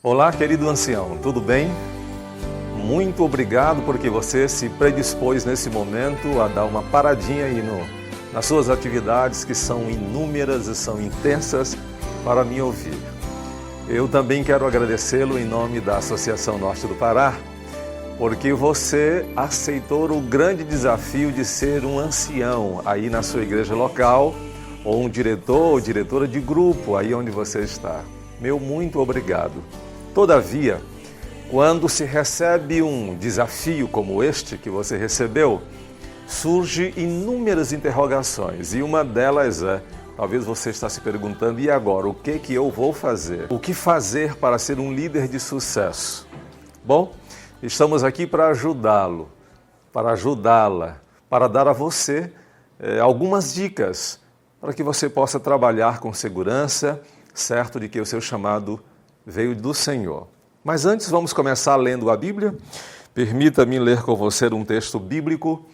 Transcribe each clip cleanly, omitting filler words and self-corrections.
Olá, querido ancião, tudo bem? Muito obrigado porque você se predispôs nesse momento a dar uma paradinha aí nas suas atividades, que são inúmeras e são intensas, para me ouvir. Eu também quero agradecê-lo em nome da Associação Norte do Pará, porque você aceitou o grande desafio de ser um ancião aí na sua igreja local, ou um diretor ou diretora de grupo aí onde você está. Meu muito obrigado. Todavia, quando se recebe um desafio como este que você recebeu, surgem inúmeras interrogações e uma delas é, talvez você está se perguntando, e agora, o que eu vou fazer? O que fazer para ser um líder de sucesso? Bom, estamos aqui para ajudá-lo, para ajudá-la, para dar a você algumas dicas para que você possa trabalhar com segurança, certo de que o seu chamado veio do Senhor. Mas antes vamos começar lendo a Bíblia. Permita-me ler com você um texto bíblico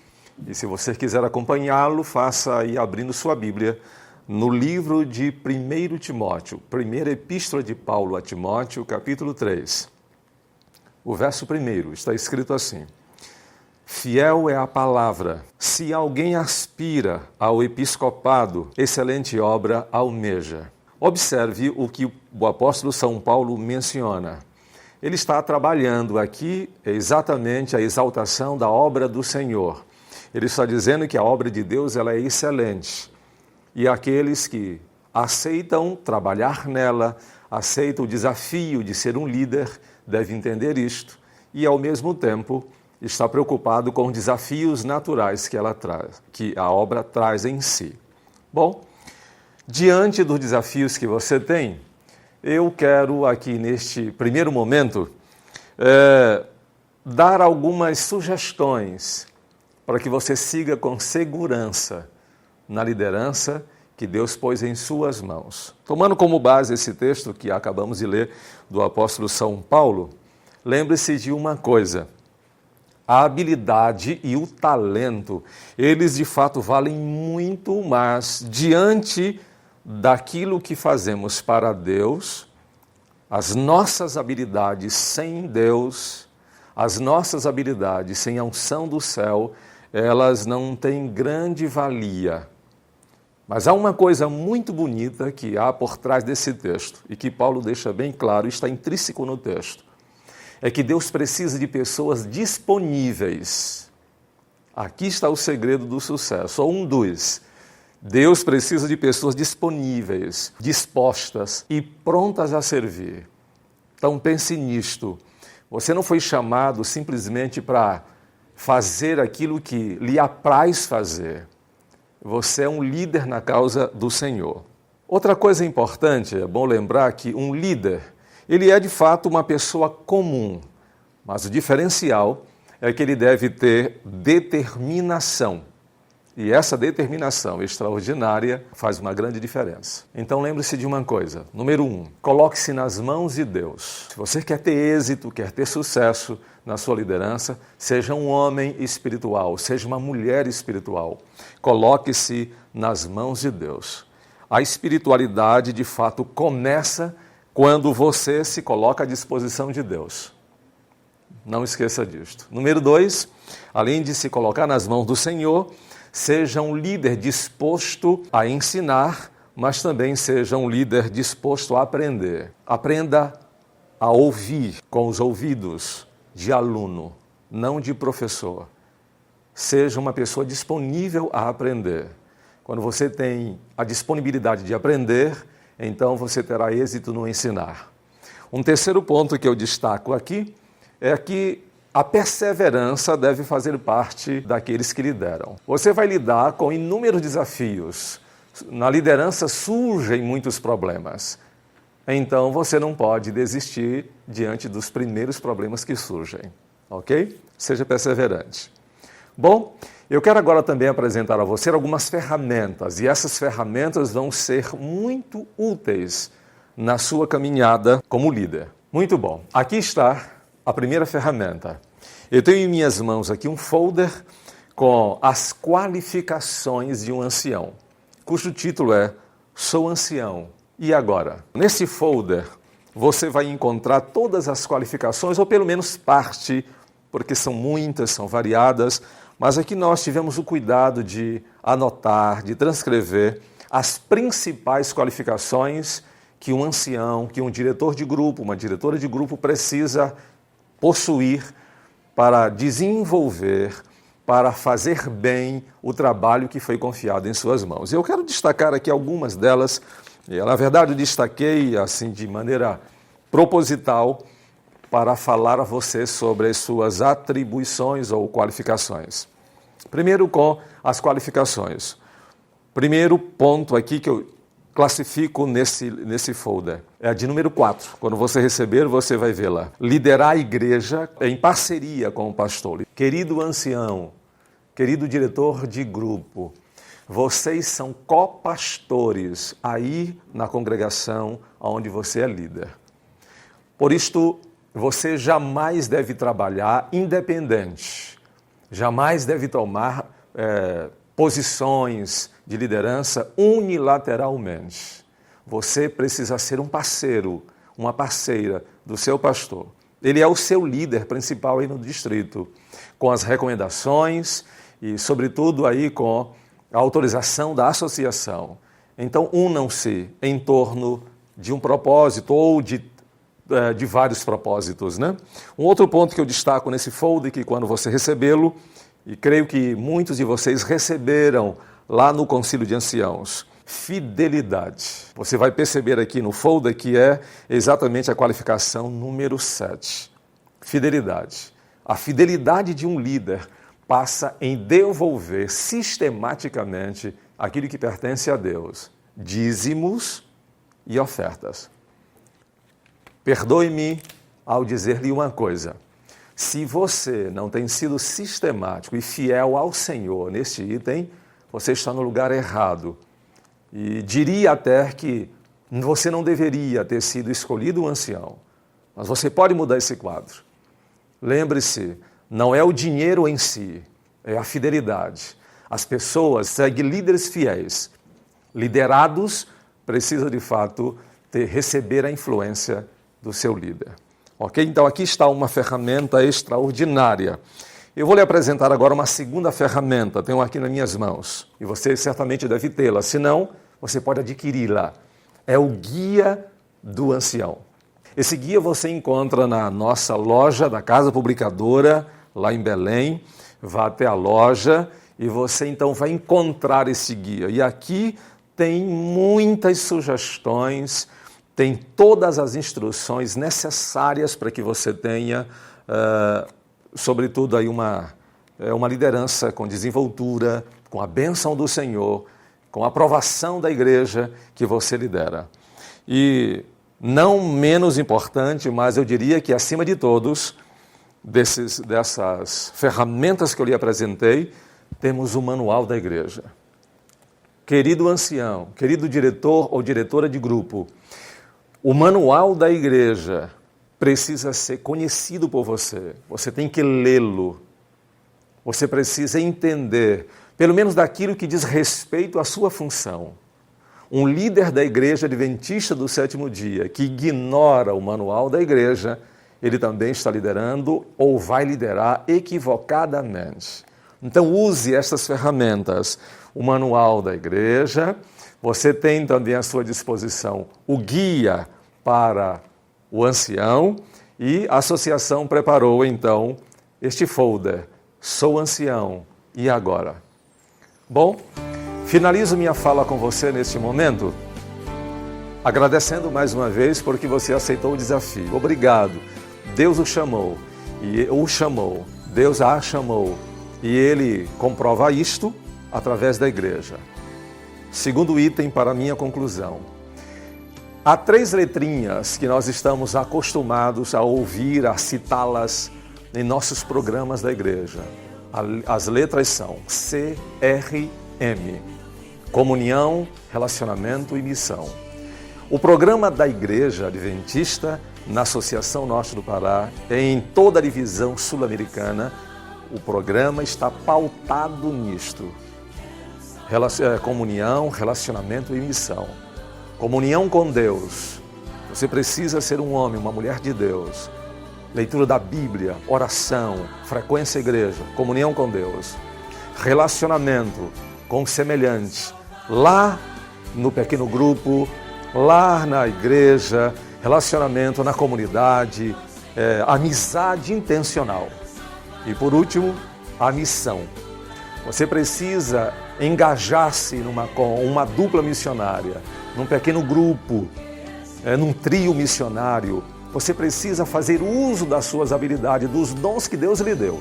e se você quiser acompanhá-lo, faça aí abrindo sua Bíblia no livro de 1 Timóteo, primeira epístola de Paulo a Timóteo, capítulo 3. O verso 1 está escrito assim: Fiel é a palavra. Se alguém aspira ao episcopado, excelente obra almeja. Observe o que o apóstolo São Paulo menciona. Ele está trabalhando aqui exatamente a exaltação da obra do Senhor. Ele está dizendo que a obra de Deus ela é excelente. E aqueles que aceitam trabalhar nela, aceitam o desafio de ser um líder, devem entender isto. E, ao mesmo tempo, está preocupado com os desafios naturais que ela traz, que a obra traz em si. Bom, diante dos desafios que você tem, eu quero aqui neste primeiro momento dar algumas sugestões para que você siga com segurança na liderança que Deus pôs em suas mãos. Tomando como base esse texto que acabamos de ler do apóstolo São Paulo, lembre-se de uma coisa: a habilidade e o talento, eles de fato valem muito mais diante daquilo que fazemos para Deus. As nossas habilidades sem Deus, as nossas habilidades sem a unção do céu, elas não têm grande valia. Mas há uma coisa muito bonita que há por trás desse texto e que Paulo deixa bem claro, está intrínseco no texto. É que Deus precisa de pessoas disponíveis. Aqui está o segredo do sucesso, ou um dos. Deus precisa de pessoas disponíveis, dispostas e prontas a servir. Então pense nisto. Você não foi chamado simplesmente para fazer aquilo que lhe apraz fazer. Você é um líder na causa do Senhor. Outra coisa importante, é bom lembrar que um líder, ele é de fato uma pessoa comum, mas o diferencial é que ele deve ter determinação. E essa determinação extraordinária faz uma grande diferença. Então lembre-se de uma coisa. Número 1, coloque-se nas mãos de Deus. Se você quer ter êxito, quer ter sucesso na sua liderança, seja um homem espiritual, seja uma mulher espiritual. Coloque-se nas mãos de Deus. A espiritualidade, de fato, começa quando você se coloca à disposição de Deus. Não esqueça disto. Número 2, além de se colocar nas mãos do Senhor, seja um líder disposto a ensinar, mas também seja um líder disposto a aprender. Aprenda a ouvir com os ouvidos de aluno, não de professor. Seja uma pessoa disponível a aprender. Quando você tem a disponibilidade de aprender, então você terá êxito no ensinar. Um terceiro ponto que eu destaco aqui é que a perseverança deve fazer parte daqueles que lideram. Você vai lidar com inúmeros desafios. Na liderança surgem muitos problemas. Então você não pode desistir diante dos primeiros problemas que surgem. Ok? Seja perseverante. Bom, eu quero agora também apresentar a você algumas ferramentas. E essas ferramentas vão ser muito úteis na sua caminhada como líder. Muito bom. Aqui está a primeira ferramenta. Eu tenho em minhas mãos aqui um folder com as qualificações de um ancião, cujo título é Sou Ancião. E agora? Nesse folder, você vai encontrar todas as qualificações, ou pelo menos parte, porque são muitas, são variadas, mas aqui nós tivemos o cuidado de anotar, de transcrever as principais qualificações que um ancião, que um diretor de grupo, uma diretora de grupo precisa possuir para desenvolver, para fazer bem o trabalho que foi confiado em suas mãos. Eu quero destacar aqui algumas delas. Na verdade, eu destaquei assim de maneira proposital para falar a você sobre as suas atribuições ou qualificações. Primeiro, com as qualificações. Primeiro ponto aqui que eu classifico nesse folder é a de número 4. Quando você receber, você vai ver lá. Liderar a igreja em parceria com o pastor. Querido ancião, querido diretor de grupo, vocês são copastores aí na congregação onde você é líder. Por isto, você jamais deve trabalhar independente, jamais deve tomar posições de liderança unilateralmente. Você precisa ser um parceiro, uma parceira do seu pastor. Ele é o seu líder principal aí no distrito, com as recomendações e, sobretudo, aí com a autorização da associação. Então, unam-se em torno de um propósito ou de vários propósitos, né? Um outro ponto que eu destaco nesse folder, que quando você recebê-lo, e creio que muitos de vocês receberam lá no Concílio de Anciãos, fidelidade. Você vai perceber aqui no folder que é exatamente a qualificação número 7. Fidelidade. A fidelidade de um líder passa em devolver sistematicamente aquilo que pertence a Deus, dízimos e ofertas. Perdoe-me ao dizer-lhe uma coisa. Se você não tem sido sistemático e fiel ao Senhor neste item, você está no lugar errado. E diria até que você não deveria ter sido escolhido um ancião. Mas você pode mudar esse quadro. Lembre-se, não é o dinheiro em si, é a fidelidade. As pessoas seguem líderes fiéis. Liderados precisam, de fato, receber a influência do seu líder. Ok? Então, aqui está uma ferramenta extraordinária. Eu vou lhe apresentar agora uma segunda ferramenta, tenho aqui nas minhas mãos, e você certamente deve tê-la, se não, você pode adquiri-la. É o Guia do Ancião. Esse guia você encontra na nossa loja da Casa Publicadora, lá em Belém. Vá até a loja e você então vai encontrar esse guia. E aqui tem muitas sugestões, tem todas as instruções necessárias para que você tenha, sobretudo, aí uma liderança com desenvoltura, com a bênção do Senhor, com a aprovação da igreja que você lidera. E não menos importante, mas eu diria que acima de todos, dessas ferramentas que eu lhe apresentei, temos o manual da igreja. Querido ancião, querido diretor ou diretora de grupo, o manual da igreja precisa ser conhecido por você. Você tem que lê-lo. Você precisa entender, pelo menos daquilo que diz respeito à sua função. Um líder da igreja adventista do sétimo dia que ignora o manual da igreja, ele também está liderando ou vai liderar equivocadamente. Então use estas ferramentas. O manual da igreja, você tem também à sua disposição o guia para o ancião e a associação preparou então este folder. Sou ancião, e agora? Bom, finalizo minha fala com você neste momento, agradecendo mais uma vez porque você aceitou o desafio. Obrigado. Deus o chamou, Deus a chamou, e Ele comprova isto através da igreja. Segundo item para a minha conclusão. Há 3 letrinhas que nós estamos acostumados a ouvir, a citá-las em nossos programas da igreja. As letras são CRM, Comunhão, Relacionamento e Missão. O programa da Igreja Adventista, na Associação Norte do Pará, em toda a divisão sul-americana, o programa está pautado nisto. Comunhão, relacionamento e missão. Comunhão com Deus, Você precisa ser um homem, uma mulher de Deus. Leitura da Bíblia, oração, frequência à igreja, comunhão com Deus, relacionamento com semelhantes, lá no pequeno grupo, lá na igreja, relacionamento na comunidade, amizade intencional. E por último, a missão. Você precisa engajar-se com uma dupla missionária, num pequeno grupo, num trio missionário. Você precisa fazer uso das suas habilidades, dos dons que Deus lhe deu.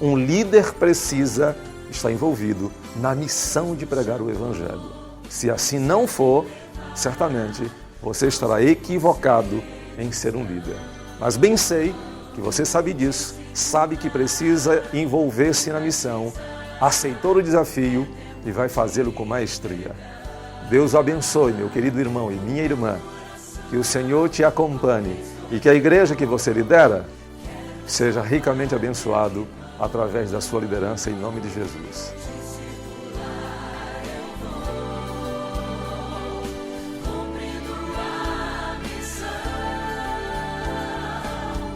Um líder precisa estar envolvido na missão de pregar o Evangelho. Se assim não for, certamente você estará equivocado em ser um líder. Mas bem sei que você sabe disso, sabe que precisa envolver-se na missão, aceitou o desafio e vai fazê-lo com maestria. Deus o abençoe, meu querido irmão e minha irmã. Que o Senhor te acompanhe e que a igreja que você lidera seja ricamente abençoado através da sua liderança, em nome de Jesus.